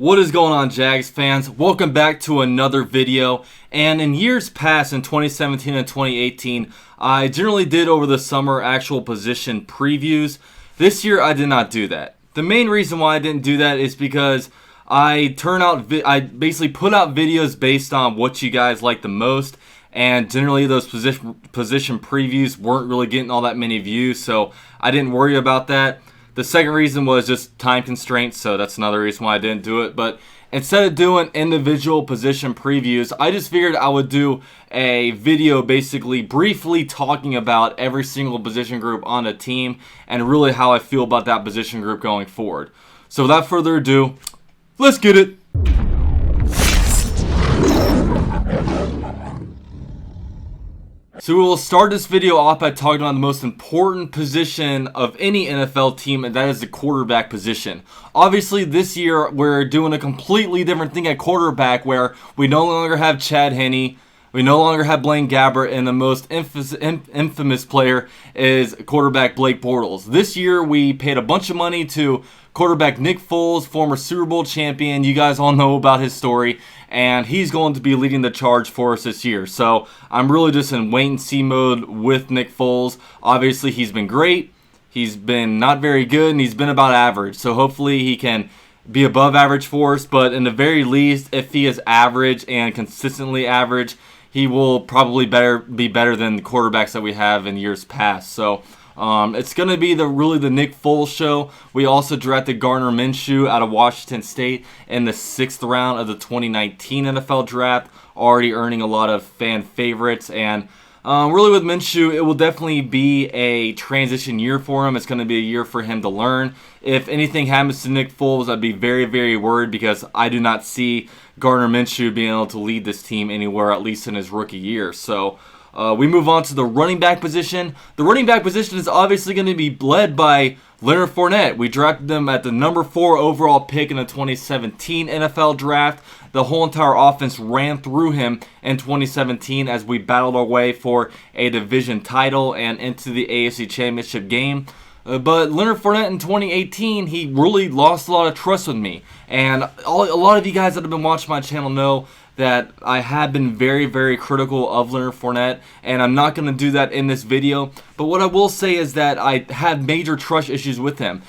What is going on, Jags fans? Welcome back to another video. And in years past, in 2017 and 2018, I generally did over the summer actual position previews. This year, I did not do that. The main reason why I didn't do that is because I basically put out videos based on what you guys like the most, and generally those position previews weren't really getting all that many views, so I didn't worry about that. The second reason was just time constraints, so that's another reason why I didn't do it. But instead of doing individual position previews, I just figured I would do a video basically briefly talking about every single position group on a team and really how I feel about that position group going forward. So without further ado, let's get it. So we will start this video off by talking about the most important position of any NFL team, and that is the quarterback position. Obviously, this year we're doing a completely different thing at quarterback, where we no longer have Chad Henne, we no longer have Blaine Gabbert, and the most infamous player is quarterback Blake Bortles. This year we paid a bunch of money to quarterback Nick Foles, former Super Bowl champion. You guys all know about his story, and he's going to be leading the charge for us this year. So I'm really just in wait-and-see mode with Nick Foles. Obviously, he's been great. He's been not very good, and he's been about average. So hopefully he can be above average for us. But in the very least, if he is average and consistently average, he will probably be better than the quarterbacks that we have in years past. So it's going to be really the Nick Foles show. We also drafted Gardner Minshew out of Washington State in the 6th round of the 2019 NFL Draft, already earning a lot of fan favorites. And really with Minshew, it will definitely be a transition year for him. It's going to be a year for him to learn. If anything happens to Nick Foles, I'd be very, very worried, because I do not see Gardner Minshew being able to lead this team anywhere, at least in his rookie year. So we move on to the running back position. The running back position is obviously going to be led by Leonard Fournette. We drafted him at the number 4 overall pick in the 2017 NFL Draft. The whole entire offense ran through him in 2017 as we battled our way for a division title and into the AFC Championship game. But Leonard Fournette in 2018, he really lost a lot of trust with me. And a lot of you guys that have been watching my channel know that I have been very, very critical of Leonard Fournette, and I'm not going to do that in this video. But what I will say is that I had major trust issues with him.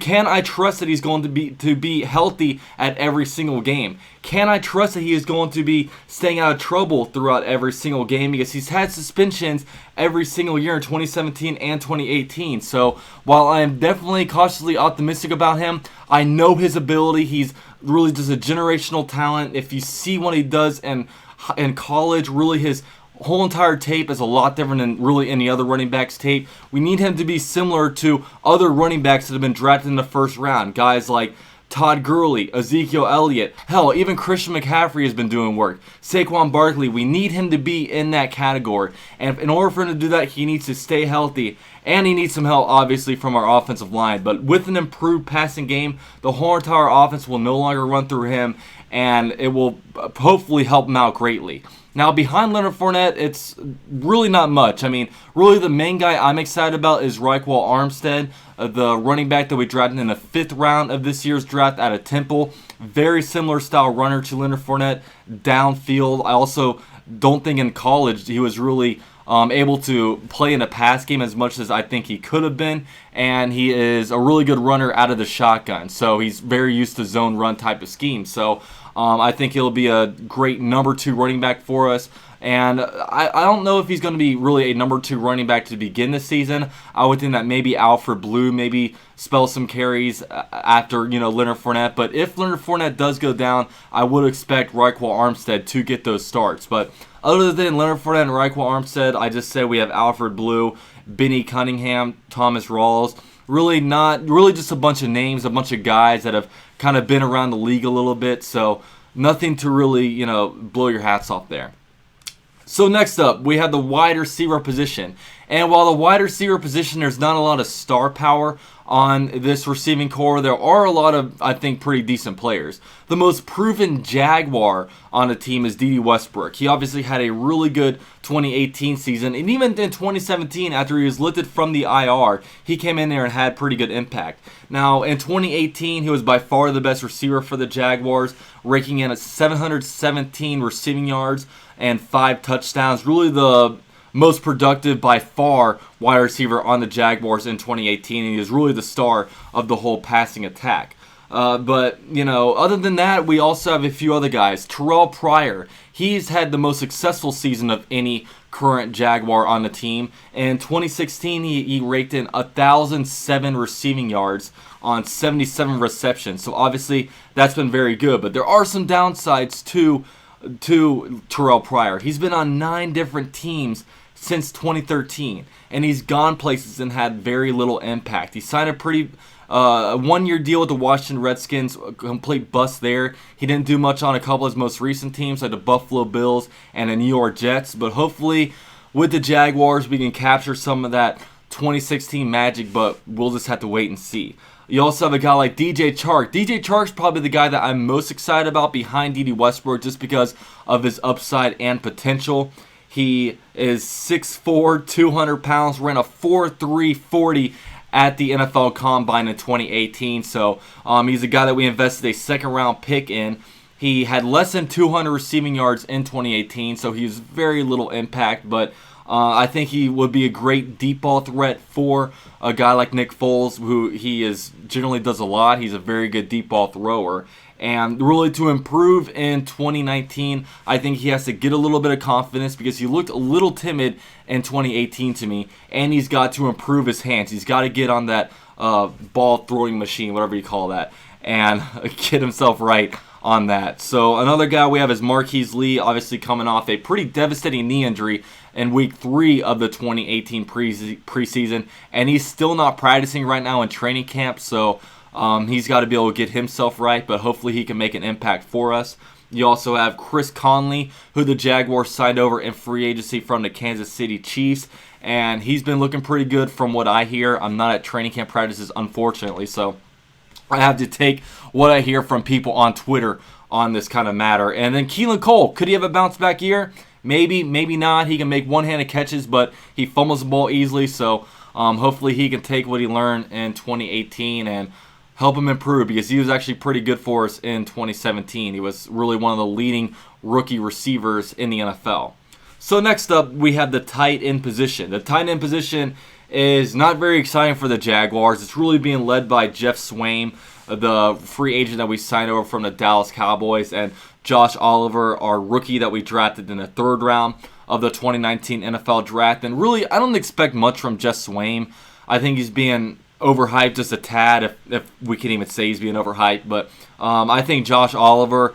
Can I trust that he's going to be healthy at every single game? Can I trust that he is going to be staying out of trouble throughout every single game? Because he's had suspensions every single year in 2017 and 2018. So while I am definitely cautiously optimistic about him, I know his ability. He's really just a generational talent. If you see what he does in college, really his whole entire tape is a lot different than really any other running back's tape. We need him to be similar to other running backs that have been drafted in the first round. Guys like Todd Gurley, Ezekiel Elliott, hell, even Christian McCaffrey has been doing work. Saquon Barkley, we need him to be in that category. And in order for him to do that, he needs to stay healthy. And he needs some help, obviously, from our offensive line. But with an improved passing game, the whole entire offense will no longer run through him, and it will hopefully help him out greatly. Now, behind Leonard Fournette, it's really not much. I mean, really the main guy I'm excited about is Raekwon Armstead, the running back that we drafted in the 5th round of this year's draft out of Temple. Very similar style runner to Leonard Fournette, downfield. I also don't think in college he was really able to play in a pass game as much as I think he could have been, and he is a really good runner out of the shotgun, so he's very used to zone run type of scheme. So I think he'll be a great number 2 running back for us. And I don't know if he's going to be really a number 2 running back to begin the season. I would think that maybe Alfred Blue maybe spell some carries after, Leonard Fournette. But if Leonard Fournette does go down, I would expect Raekwon Armstead to get those starts. But other than Leonard Fournette and Raekwon Armstead, I just said we have Alfred Blue, Benny Cunningham, Thomas Rawls. Really just a bunch of names, a bunch of guys that have kind of been around the league a little bit. So nothing to really, blow your hats off there. So next up, we have the wide receiver position. And while the wide receiver position, there's not a lot of star power on this receiving core, there are a lot of, I think, pretty decent players. The most proven Jaguar on the team is Dede Westbrook. He obviously had a really good 2018 season, and even in 2017, after he was lifted from the IR, he came in there and had pretty good impact. Now, in 2018, he was by far the best receiver for the Jaguars, raking in at 717 receiving yards and 5 touchdowns. Really the most productive by far wide receiver on the Jaguars in 2018, and he was really the star of the whole passing attack. But, other than that, we also have a few other guys. Terrell Pryor, he's had the most successful season of any current Jaguar on the team. In 2016, he raked in 1,007 receiving yards on 77 receptions. So obviously, that's been very good. But there are some downsides to Terrell Pryor. He's been on 9 different teams since 2013, and he's gone places and had very little impact. He signed a one-year deal with the Washington Redskins, a complete bust there. He didn't do much on a couple of his most recent teams, like the Buffalo Bills and the New York Jets, but hopefully with the Jaguars we can capture some of that 2016 magic, but we'll just have to wait and see. You also have a guy like DJ Chark. DJ Chark's probably the guy that I'm most excited about behind Dede Westbrook just because of his upside and potential. He is 6'4", 200 pounds, ran a 4.3 40 at the NFL Combine in 2018. So he's a guy that we invested a second-round pick in. He had less than 200 receiving yards in 2018, so he was very little impact. But I think he would be a great deep ball threat for a guy like Nick Foles, who generally does a lot. He's a very good deep ball thrower. And really to improve in 2019, I think he has to get a little bit of confidence because he looked a little timid in 2018 to me. And he's got to improve his hands. He's got to get on that ball throwing machine, whatever you call that, and get himself right on that. So another guy we have is Marquise Lee, obviously coming off a pretty devastating knee injury in week 3 of the 2018 preseason. And he's still not practicing right now in training camp, so he's got to be able to get himself right, but hopefully he can make an impact for us. You also have Chris Conley, who the Jaguars signed over in free agency from the Kansas City Chiefs, and he's been looking pretty good from what I hear. I'm not at training camp practices, unfortunately, so I have to take what I hear from people on Twitter on this kind of matter. And then Keelan Cole, could he have a bounce back year? Maybe, maybe not. He can make one-handed catches, but he fumbles the ball easily, so hopefully he can take what he learned in 2018 and help him improve, because he was actually pretty good for us in 2017. He was really one of the leading rookie receivers in the NFL. So next up, we have the tight end position. The tight end position is not very exciting for the Jaguars. It's really being led by Jeff Swaim, the free agent that we signed over from the Dallas Cowboys, and Josh Oliver, our rookie that we drafted in the 3rd round of the 2019 NFL Draft. And really, I don't expect much from Jeff Swaim. I think he's being overhyped just a tad, if we can even say he's being overhyped. But I think Josh Oliver,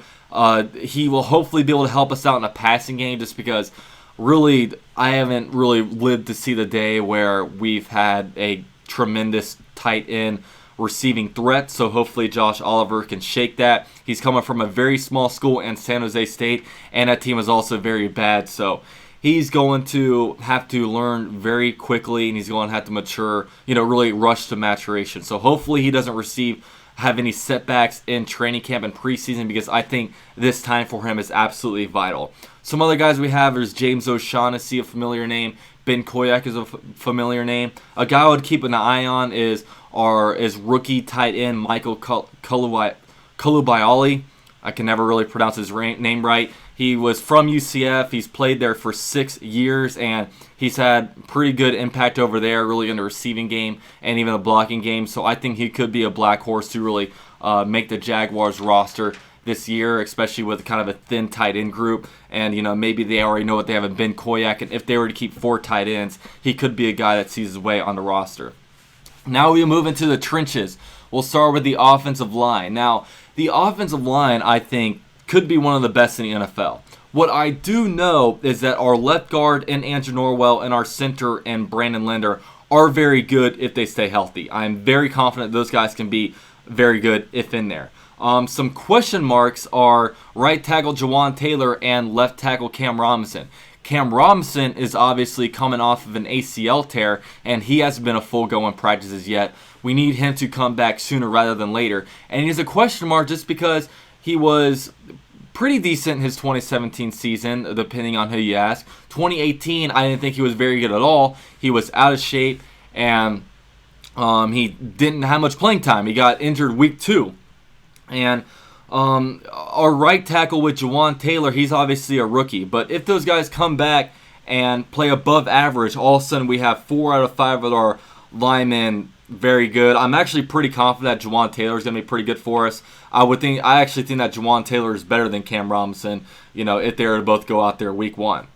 he will hopefully be able to help us out in a passing game, just because really I haven't really lived to see the day where we've had a tremendous tight end receiving threat. So hopefully Josh Oliver can shake that. He's coming from a very small school in San Jose State, and that team is also very bad. So he's going to have to learn very quickly, and he's going to have to mature, really rush to maturation. So hopefully he doesn't have any setbacks in training camp and preseason, because I think this time for him is absolutely vital. Some other guys we have is James O'Shaughnessy, a familiar name. Ben Koyak is a familiar name. A guy I would keep an eye on is rookie tight end Michael Kulubayali. I can never really pronounce his name right. He was from UCF. He's played there for 6 years, and he's had pretty good impact over there, really in the receiving game and even the blocking game. So I think he could be a black horse to really make the Jaguars roster this year, especially with kind of a thin tight end group. And, maybe they already know what they have in Ben Koyak, and if they were to keep 4 tight ends, he could be a guy that sees his way on the roster. Now we move into the trenches. We'll start with the offensive line. Now, the offensive line, I think, could be one of the best in the NFL. What I do know is that our left guard and Andrew Norwell and our center and Brandon Linder are very good if they stay healthy. I'm very confident those guys can be very good if in there. Some question marks are right tackle Jawan Taylor and left tackle Cam Robinson. Cam Robinson is obviously coming off of an ACL tear, and he hasn't been a full go in practices yet. We need him to come back sooner rather than later. And he's a question mark just because he was pretty decent his 2017 season, depending on who you ask. 2018, I didn't think he was very good at all. He was out of shape, and he didn't have much playing time. He got injured week 2. And our right tackle with Jawaan Taylor, he's obviously a rookie. But if those guys come back and play above average, all of a sudden we have 4 out of 5 of our linemen very good. I'm actually pretty confident that Jawaan Taylor is going to be pretty good for us. I actually think that Jawaan Taylor is better than Cam Robinson, if they were to both go out there week 1.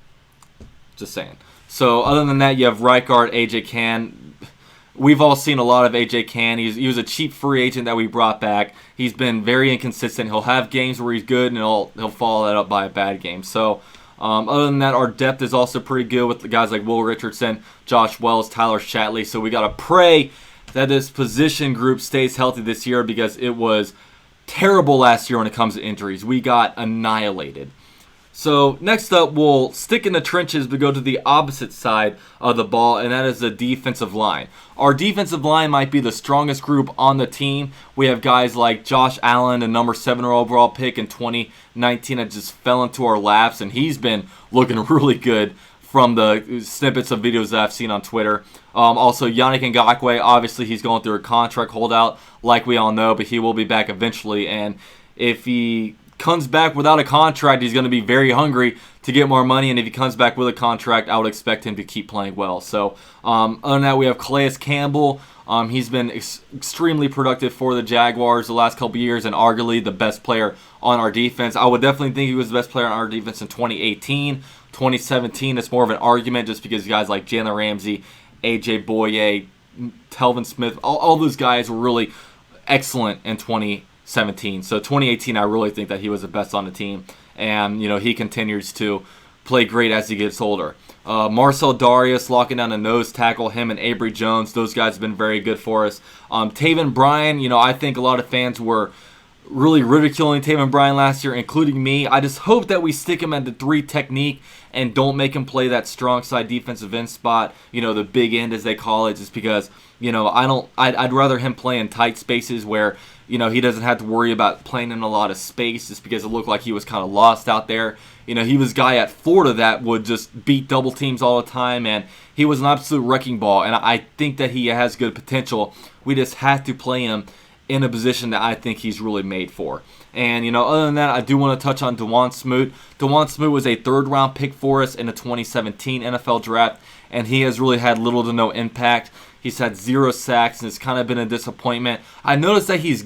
Just saying. So other than that, you have right guard A.J. Cann. We've all seen a lot of A.J. Cann. He was a cheap free agent that we brought back. He's been very inconsistent. He'll have games where he's good, and he'll follow that up by a bad game. So other than that, our depth is also pretty good with the guys like Will Richardson, Josh Wells, Tyler Shatley. So we got to pray that this position group stays healthy this year because it was terrible last year when it comes to injuries. We got annihilated. So next up, we'll stick in the trenches but go to the opposite side of the ball, and that is the defensive line. Our defensive line might be the strongest group on the team. We have guys like Josh Allen, a number 7 overall pick in 2019 that just fell into our laps, and he's been looking really good from the snippets of videos that I've seen on Twitter. Also, Yannick Ngakoue, obviously he's going through a contract holdout like we all know, but he will be back eventually, and if he comes back without a contract, he's going to be very hungry to get more money, and if he comes back with a contract, I would expect him to keep playing well. So other than that, we have Calais Campbell. He's been extremely productive for the Jaguars the last couple years and arguably the best player on our defense. I would definitely think he was the best player on our defense in 2018. 2017, it's more of an argument just because guys like Jalen Ramsey, A.J. Boye, Telvin Smith, all those guys were really excellent in 2017. So 2018, I really think that he was the best on the team. And, he continues to play great as he gets older. Marcel Darius locking down a nose tackle, him and Avery Jones. Those guys have been very good for us. Taven Bryan, I think a lot of fans were really ridiculing Taven Bryan last year, including me. I just hope that we stick him at the 3 technique and don't make him play that strong side defensive end spot, the big end as they call it, just because, I'd rather him play in tight spaces where, he doesn't have to worry about playing in a lot of space just because it looked like he was kind of lost out there. He was a guy at Florida that would just beat double teams all the time, and he was an absolute wrecking ball, and I think that he has good potential. We just have to play him in a position that I think he's really made for. And, other than that, I do want to touch on Dawuane Smoot. Dawuane Smoot was a 3rd-round pick for us in the 2017 NFL Draft, and he has really had little to no impact. He's had 0 sacks, and it's kind of been a disappointment. I noticed that he's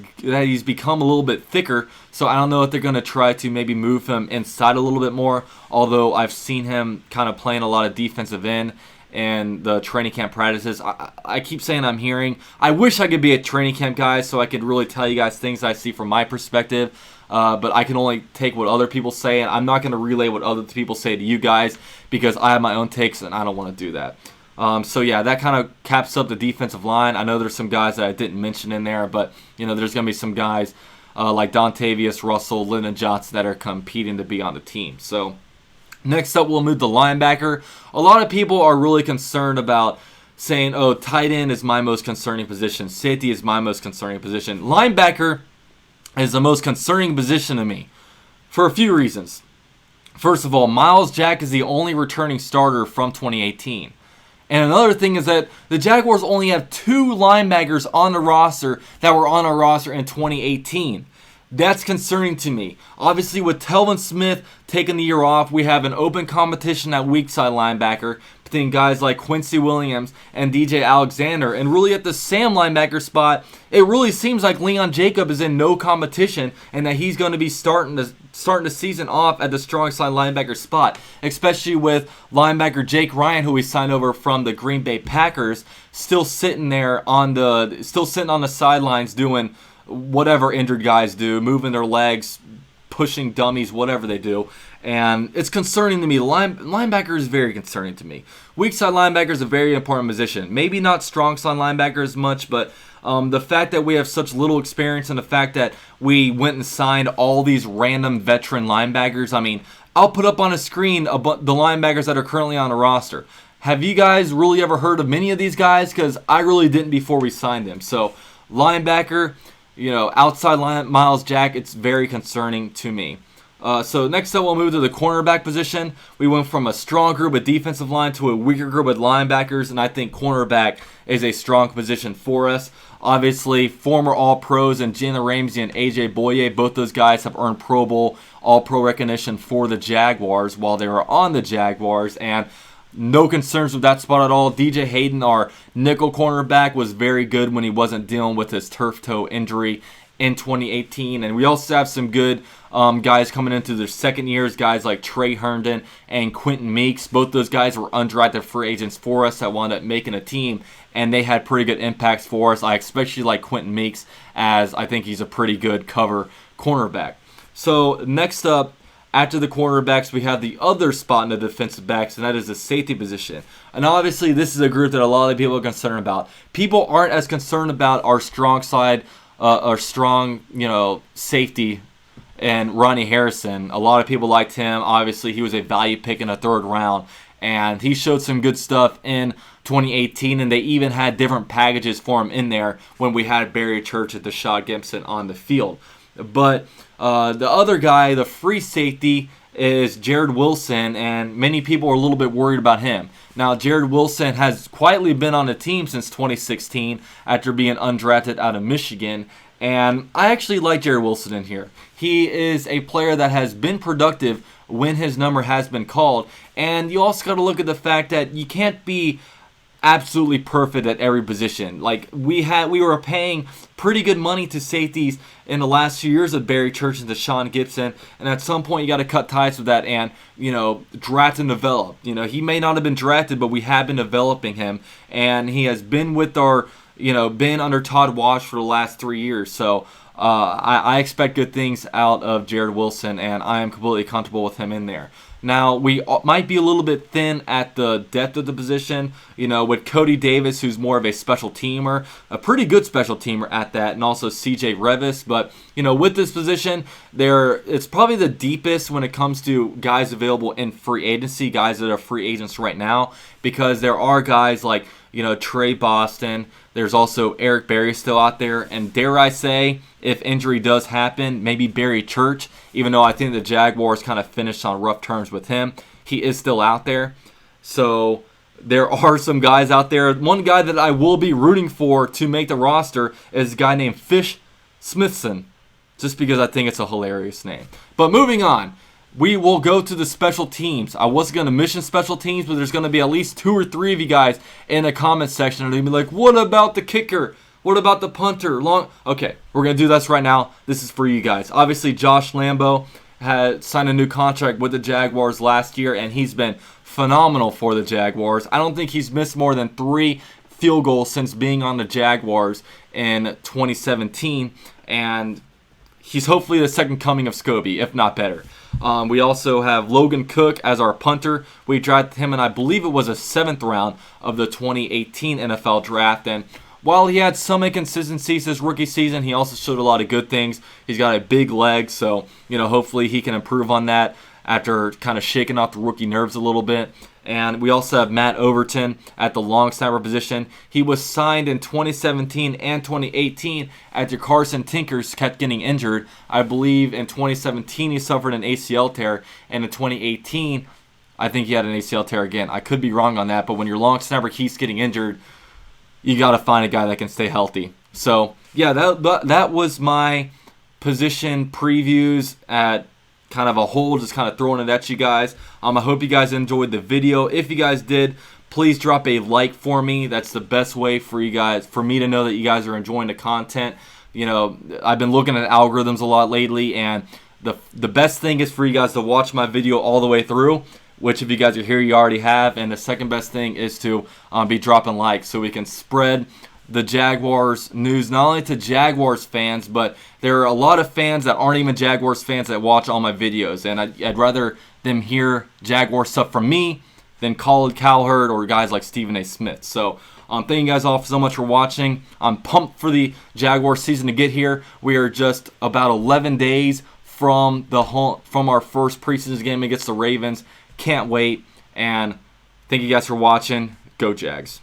become a little bit thicker, so I don't know if they're going to try to maybe move him inside a little bit more, although I've seen him kind of playing a lot of defensive end and the training camp practices. I keep saying I'm hearing. I wish I could be at training camp, guys, so I could really tell you guys things I see from my perspective. But I can only take what other people say, and I'm not going to relay what other people say to you guys because I have my own takes, and I don't want to do that. So yeah, that kind of caps up the defensive line. I know there's some guys that I didn't mention in there, but there's going to be some guys like Dontavius Russell, Lyndon Johnson that are competing to be on the team. So next up, we'll move to linebacker. A lot of people are really concerned about saying, oh, tight end is my most concerning position. Safety is my most concerning position. Linebacker is the most concerning position to me for a few reasons. First of all, Miles Jack is the only returning starter from 2018. And another thing is that the Jaguars only have 2 linebackers on the roster that were on our roster in 2018. That's concerning to me. Obviously, with Telvin Smith taking the year off, we have an open competition at weak side linebacker between guys like Quincy Williams and DJ Alexander. And really at the Sam linebacker spot, it really seems like Leon Jacob is in no competition and that he's going to be starting the season off at the strong side linebacker spot, especially with linebacker Jake Ryan, who we signed over from the Green Bay Packers, still sitting on the sidelines doing whatever injured guys do, moving their legs, pushing dummies, whatever they do. And it's concerning to me. Linebacker is very concerning to me. Weak side linebacker is a very important position. Maybe not strong side linebacker as much, but the fact that we have such little experience and the fact that we went and signed all these random veteran linebackers, I mean, I'll put up on a screen the linebackers that are currently on the roster. Have you guys really ever heard of many of these guys? Because I really didn't before we signed them. So linebacker, outside line, Miles Jack, it's very concerning to me. So next up, we'll move to the cornerback position. We went from a strong group of defensive line to a weaker group of linebackers, and I think cornerback is a strong position for us. Obviously, former All-Pros and Jalen Ramsey and A.J. Boye, both those guys have earned Pro Bowl, All-Pro recognition for the Jaguars while they were on the Jaguars, and no concerns with that spot at all. DJ Hayden, our nickel cornerback, was very good when he wasn't dealing with his turf toe injury in 2018. And we also have some good guys coming into their second years, guys like Trey Herndon and Quentin Meeks. Both those guys were undrafted free agents for us that wound up making a team, and they had pretty good impacts for us. I especially like Quentin Meeks, as I think he's a pretty good cover cornerback. So next up, after the cornerbacks, we have the other spot in the defensive backs, and that is the safety position. And obviously, this is a group that a lot of people are concerned about. People aren't as concerned about our strong side, our strong, safety, and Ronnie Harrison. A lot of people liked him. Obviously, he was a value pick in the third round, and he showed some good stuff in 2018, and they even had different packages for him in there when we had Barry Church and Deshaun Gibson on the field. But the other guy, the free safety, is Jared Wilson, and many people are a little bit worried about him. Now, Jared Wilson has quietly been on the team since 2016 after being undrafted out of Michigan, and I actually like Jared Wilson in here. He is a player that has been productive when his number has been called, and you also got to look at the fact that you can't be absolutely perfect at every position. Like we were paying pretty good money to safeties in the last few years of Barry Church and Deshaun Gibson, and at some point you got to cut ties with that and draft and develop. He may not have been drafted, but we have been developing him, and he has been with our been under Todd Wash for the last 3 years. So I expect good things out of Jared Wilson, and I am completely comfortable with him in there. Now, we might be a little bit thin at the depth of the position, with Cody Davis, who's more of a special teamer, a pretty good special teamer at that, and also C.J. Revis. But, with this position, it's probably the deepest when it comes to guys available in free agency, guys that are free agents right now, because there are guys like, Trey Boston. There's also Eric Berry still out there. And dare I say, if injury does happen, maybe Barry Church, even though I think the Jaguars kind of finished on rough terms with him, he is still out there. So there are some guys out there. One guy that I will be rooting for to make the roster is a guy named Fish Smithson, just because I think it's a hilarious name. But moving on. We will go to the special teams. I wasn't going to mention special teams, but there's going to be at least 2 or 3 of you guys in the comment section. And they're going to be like, what about the kicker? What about the punter? Okay, we're going to do this right now. This is for you guys. Obviously, Josh Lambo had signed a new contract with the Jaguars last year, and he's been phenomenal for the Jaguars. I don't think he's missed more than 3 field goals since being on the Jaguars in 2017. And he's hopefully the second coming of Scobie, if not better. We also have Logan Cook as our punter. We drafted him, and I believe it was a 7th round of the 2018 NFL draft. And while he had some inconsistencies his rookie season, he also showed a lot of good things. He's got a big leg, so hopefully he can improve on that after kind of shaking off the rookie nerves a little bit. And we also have Matt Overton at the long snapper position. He was signed in 2017 and 2018 after Carson Tinkers kept getting injured. I believe in 2017 he suffered an ACL tear, and in 2018 I think he had an ACL tear again. I could be wrong on that, but when your long snapper keeps getting injured, you got to find a guy that can stay healthy. So, yeah, that was my position previews at kind of a whole, just kind of throwing it at you guys. I hope you guys enjoyed the video. If you guys did, please drop a like for me. That's the best way for me to know that you guys are enjoying the content. I've been looking at algorithms a lot lately, and the best thing is for you guys to watch my video all the way through, which if you guys are here, you already have. And the second best thing is to be dropping likes so we can spread the Jaguars news, not only to Jaguars fans, but there are a lot of fans that aren't even Jaguars fans that watch all my videos, and I'd rather them hear Jaguar stuff from me than Colin Cowherd or guys like Stephen A. Smith. So thank you guys all so much for watching. I'm pumped for the Jaguar season to get here. We are just about 11 days from our first preseason game against the Ravens. Can't wait. And thank you guys for watching. Go Jags.